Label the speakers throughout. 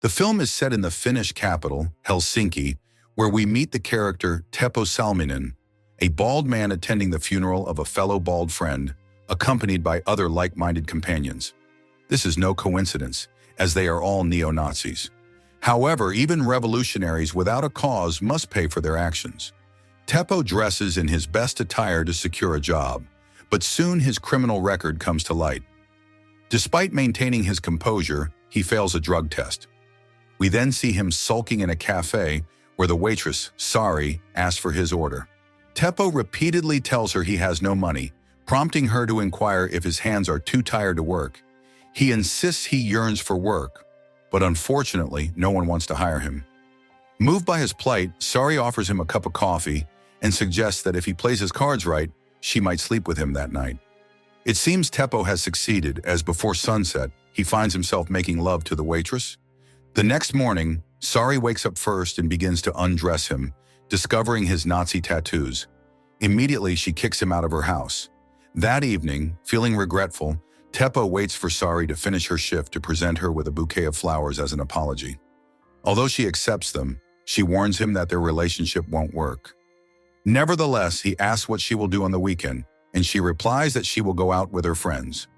Speaker 1: The film is set in the Finnish capital, Helsinki, where we meet the character Teppo Salminen, a bald man attending the funeral of a fellow bald friend, accompanied by other like-minded companions. This is no coincidence, as they are all neo-Nazis. However, even revolutionaries without a cause must pay for their actions. Teppo dresses in his best attire to secure a job, but soon his criminal record comes to light. Despite maintaining his composure, he fails a drug test. We then see him sulking in a cafe where the waitress, Sari, asks for his order. Teppo repeatedly tells her he has no money, prompting her to inquire if his hands are too tired to work. He insists he yearns for work, but unfortunately, no one wants to hire him. Moved by his plight, Sari offers him a cup of coffee and suggests that if he plays his cards right, she might sleep with him that night. It seems Teppo has succeeded, as before sunset, he finds himself making love to the waitress. The next morning, Sari wakes up first and begins to undress him, discovering his Nazi tattoos. Immediately, she kicks him out of her house. That evening, feeling regretful, Teppo waits for Sari to finish her shift to present her with a bouquet of flowers as an apology. Although she accepts them, she warns him that their relationship won't work. Nevertheless, he asks what she will do on the weekend, and she replies that she will go out with her friends.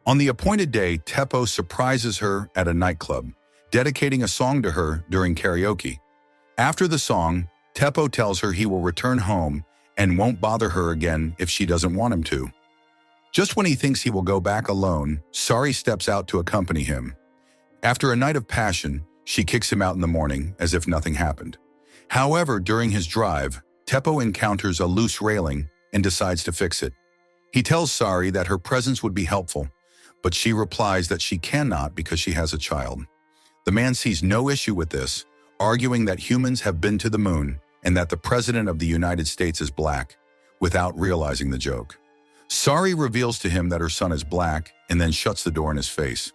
Speaker 1: On the appointed day, Teppo surprises her at a nightclub, dedicating a song to her during karaoke. After the song, Teppo tells her he will return home and won't bother her again if she doesn't want him to. Just when he thinks he will go back alone, Sari steps out to accompany him. After a night of passion, she kicks him out in the morning as if nothing happened. However, during his drive, Teppo encounters a loose railing and decides to fix it. He tells Sari that her presence would be helpful, but she replies that she cannot because she has a child. The man sees no issue with this, arguing that humans have been to the moon and that the President of the United States is black, without realizing the joke. Sari reveals to him that her son is black and then shuts the door in his face.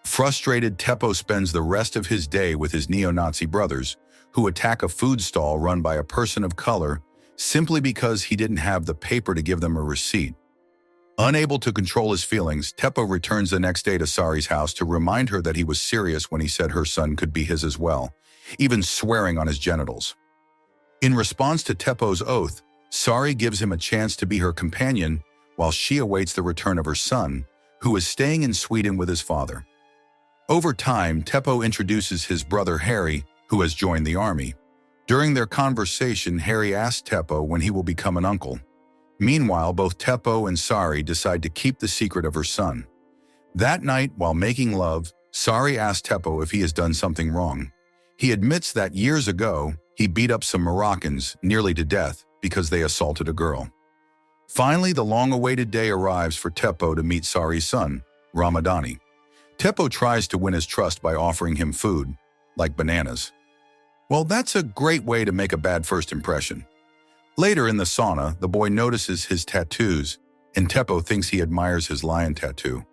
Speaker 1: Frustrated, Teppo spends the rest of his day with his neo-Nazi brothers, who attack a food stall run by a person of color simply because he didn't have the paper to give them a receipt. Unable to control his feelings, Teppo returns the next day to Sari's house to remind her that he was serious when he said her son could be his as well, even swearing on his genitals. In response to Teppo's oath, Sari gives him a chance to be her companion while she awaits the return of her son, who is staying in Sweden with his father. Over time, Teppo introduces his brother Harry, who has joined the army. During their conversation, Harry asks Teppo when he will become an uncle. Meanwhile, both Teppo and Sari decide to keep the secret of her son. That night, while making love, Sari asks Teppo if he has done something wrong. He admits that years ago, he beat up some Moroccans nearly to death because they assaulted a girl. Finally, the long-awaited day arrives for Teppo to meet Sari's son, Ramadani. Teppo tries to win his trust by offering him food, like bananas. Well, that's a great way to make a bad first impression. Later in the sauna, the boy notices his tattoos, and Teppo thinks he admires his lion tattoo,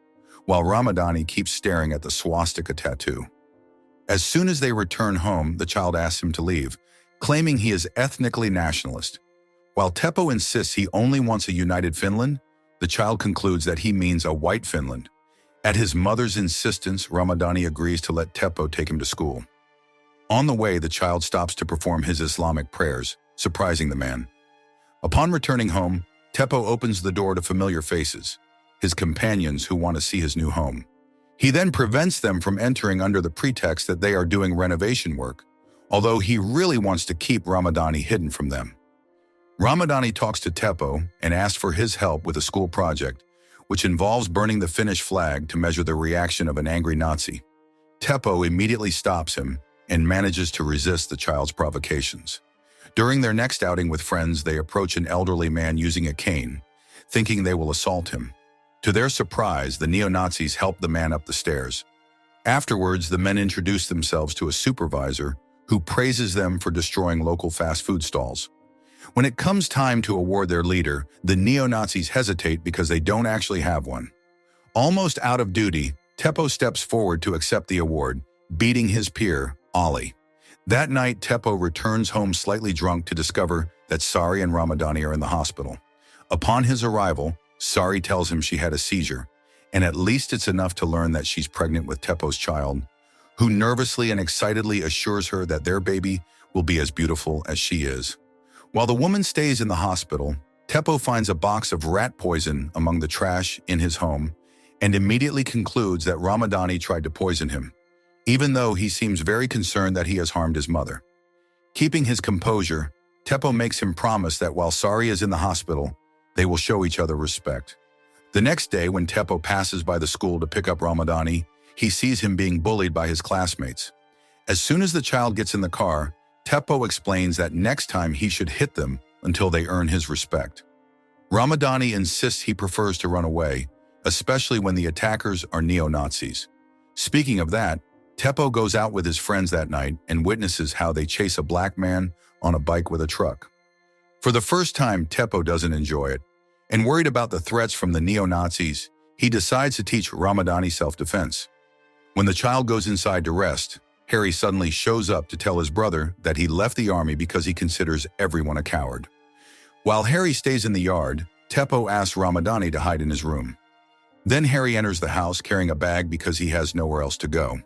Speaker 1: while Ramadani keeps staring at the swastika tattoo. As soon as they return home, the child asks him to leave, claiming he is ethnically nationalist. While Teppo insists he only wants a united Finland, the child concludes that he means a white Finland. At his mother's insistence, Ramadani agrees to let Teppo take him to school. On the way, the child stops to perform his Islamic prayers, surprising the man. Upon returning home, Teppo opens the door to familiar faces, his companions who want to see his new home. He then prevents them from entering under the pretext that they are doing renovation work, although he really wants to keep Ramadani hidden from them. Ramadani talks to Teppo and asks for his help with a school project, which involves burning the Finnish flag to measure the reaction of an angry Nazi. Teppo immediately stops him and manages to resist the child's provocations. During their next outing with friends, they approach an elderly man using a cane, thinking they will assault him. To their surprise, the neo-Nazis help the man up the stairs. Afterwards, the men introduce themselves to a supervisor who praises them for destroying local fast food stalls. When it comes time to award their leader, the neo-Nazis hesitate because they don't actually have one. Almost out of duty, Teppo steps forward to accept the award, beating his peer, Ali. That night, Teppo returns home slightly drunk to discover that Sari and Ramadani are in the hospital. Upon his arrival, Sari tells him she had a seizure, and at least it's enough to learn that she's pregnant with Teppo's child, who nervously and excitedly assures her that their baby will be as beautiful as she is. While the woman stays in the hospital, Teppo finds a box of rat poison among the trash in his home and immediately concludes that Ramadani tried to poison him, even though he seems very concerned that he has harmed his mother. Keeping his composure, Teppo makes him promise that while Sari is in the hospital, they will show each other respect. The next day, when Teppo passes by the school to pick up Ramadani, he sees him being bullied by his classmates. As soon as the child gets in the car, Teppo explains that next time he should hit them until they earn his respect. Ramadani insists he prefers to run away, especially when the attackers are neo-Nazis. Speaking of that, Teppo goes out with his friends that night and witnesses how they chase a black man on a bike with a truck. For the first time, Teppo doesn't enjoy it, and worried about the threats from the neo-Nazis, he decides to teach Ramadani self-defense. When the child goes inside to rest, Harry suddenly shows up to tell his brother that he left the army because he considers everyone a coward. While Harry stays in the yard, Teppo asks Ramadani to hide in his room. Then Harry enters the house carrying a bag because he has nowhere else to go.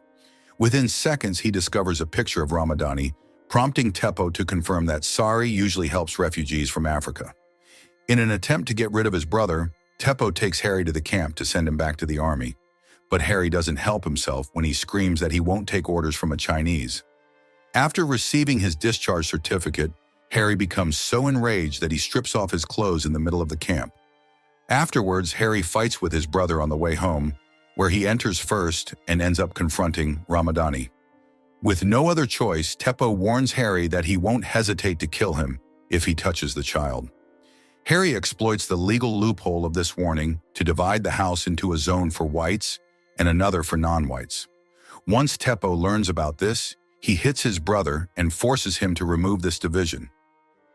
Speaker 1: Within seconds, he discovers a picture of Ramadani, prompting Teppo to confirm that Sari usually helps refugees from Africa. In an attempt to get rid of his brother, Teppo takes Harry to the camp to send him back to the army. But Harry doesn't help himself when he screams that he won't take orders from a Chinese. After receiving his discharge certificate, Harry becomes so enraged that he strips off his clothes in the middle of the camp. Afterwards, Harry fights with his brother on the way home, where he enters first and ends up confronting Ramadani. With no other choice, Teppo warns Harry that he won't hesitate to kill him if he touches the child. Harry exploits the legal loophole of this warning to divide the house into a zone for whites and another for non-whites. Once Teppo learns about this, he hits his brother and forces him to remove this division.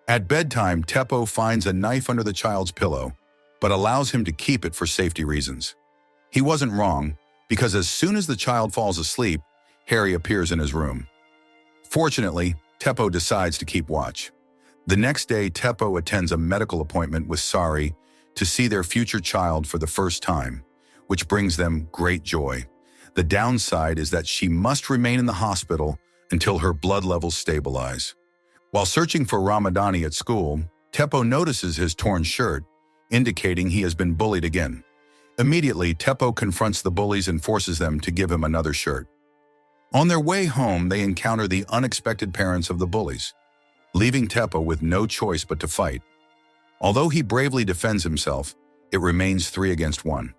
Speaker 1: At bedtime, Teppo finds a knife under the child's pillow, but allows him to keep it for safety reasons. He wasn't wrong, because as soon as the child falls asleep, Harry appears in his room. Fortunately, Teppo decides to keep watch. The next day, Teppo attends a medical appointment with Sari to see their future child for the first time, which brings them great joy. The downside is that she must remain in the hospital until her blood levels stabilize. While searching for Ramadani at school, Teppo notices his torn shirt, indicating he has been bullied again. Immediately, Teppo confronts the bullies and forces them to give him another shirt. On their way home, they encounter the unexpected parents of the bullies, leaving Teppo with no choice but to fight. Although he bravely defends himself, it remains 3 against 1.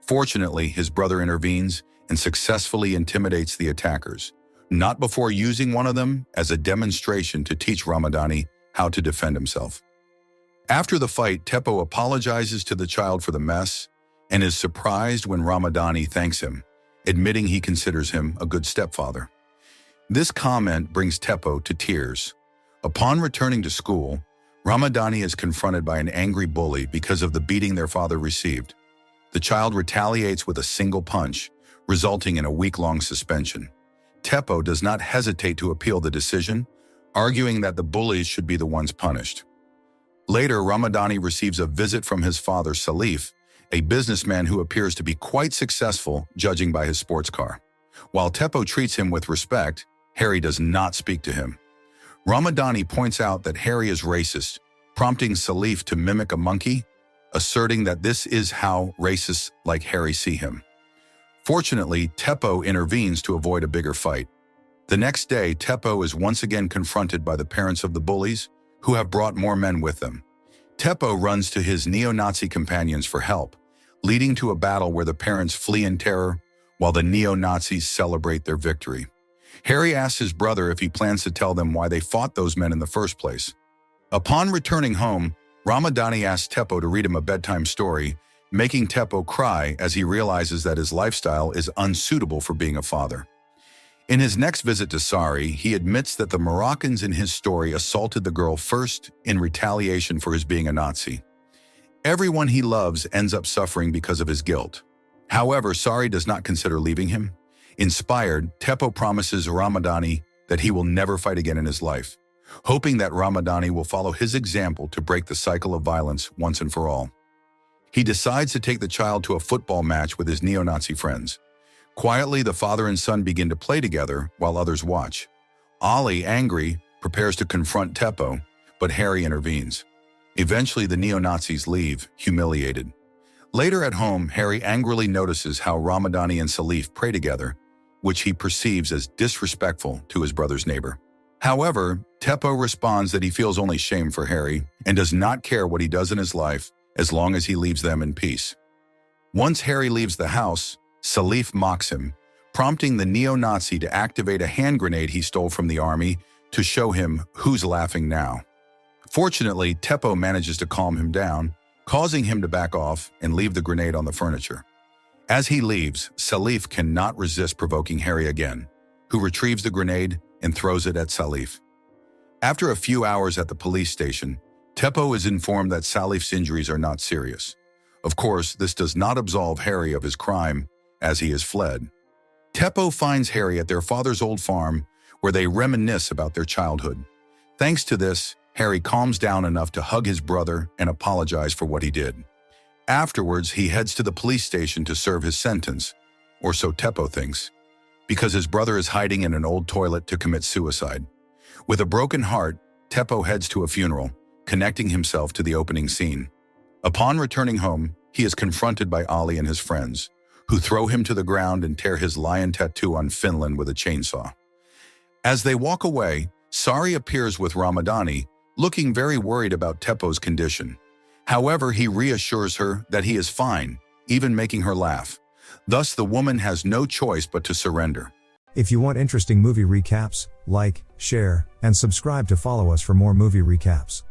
Speaker 1: Fortunately, his brother intervenes and successfully intimidates the attackers, not before using one of them as a demonstration to teach Ramadani how to defend himself. After the fight, Teppo apologizes to the child for the mess and is surprised when Ramadani thanks him, admitting he considers him a good stepfather. This comment brings Teppo to tears. Upon returning to school, Ramadani is confronted by an angry bully because of the beating their father received. The child retaliates with a single punch, resulting in a week-long suspension. Teppo does not hesitate to appeal the decision, arguing that the bullies should be the ones punished. Later, Ramadani receives a visit from his father, Salif, a businessman who appears to be quite successful, judging by his sports car. While Teppo treats him with respect, Harry does not speak to him. Ramadani points out that Harry is racist, prompting Salif to mimic a monkey, asserting that this is how racists like Harry see him. Fortunately, Teppo intervenes to avoid a bigger fight. The next day, Teppo is once again confronted by the parents of the bullies, who have brought more men with them. Teppo runs to his neo-Nazi companions for help, leading to a battle where the parents flee in terror while the neo-Nazis celebrate their victory. Harry asks his brother if he plans to tell them why they fought those men in the first place. Upon returning home, Ramadani asks Teppo to read him a bedtime story, making Teppo cry as he realizes that his lifestyle is unsuitable for being a father. In his next visit to Sari, he admits that the Moroccans in his story assaulted the girl first in retaliation for his being a Nazi. Everyone he loves ends up suffering because of his guilt. However, Sari does not consider leaving him. Inspired, Teppo promises Ramadani that he will never fight again in his life, hoping that Ramadani will follow his example to break the cycle of violence once and for all. He decides to take the child to a football match with his neo-Nazi friends. Quietly, the father and son begin to play together while others watch. Ali, angry, prepares to confront Teppo, but Harry intervenes. Eventually, the neo-Nazis leave, humiliated. Later at home, Harry angrily notices how Ramadani and Salif pray together, which he perceives as disrespectful to his brother's neighbor. However, Teppo responds that he feels only shame for Harry and does not care what he does in his life as long as he leaves them in peace. Once Harry leaves the house, Salif mocks him, prompting the neo-Nazi to activate a hand grenade he stole from the army to show him who's laughing now. Fortunately, Teppo manages to calm him down, causing him to back off and leave the grenade on the furniture. As he leaves, Salif cannot resist provoking Harry again, who retrieves the grenade and throws it at Salif. After a few hours at the police station, Teppo is informed that Salif's injuries are not serious. Of course, this does not absolve Harry of his crime, as he has fled. Teppo finds Harry at their father's old farm, where they reminisce about their childhood. Thanks to this, Harry calms down enough to hug his brother and apologize for what he did. Afterwards, he heads to the police station to serve his sentence, or so Teppo thinks, because his brother is hiding in an old toilet to commit suicide. With a broken heart, Teppo heads to a funeral, connecting himself to the opening scene. Upon returning home, he is confronted by Ali and his friends, who throw him to the ground and tear his lion tattoo on Finland with a chainsaw. As they walk away, Sari appears with Ramadani, looking very worried about Teppo's condition. However, he reassures her that he is fine, even making her laugh. Thus, the woman has no choice but to surrender.
Speaker 2: If you want interesting movie recaps, like, share, and subscribe to follow us for more movie recaps.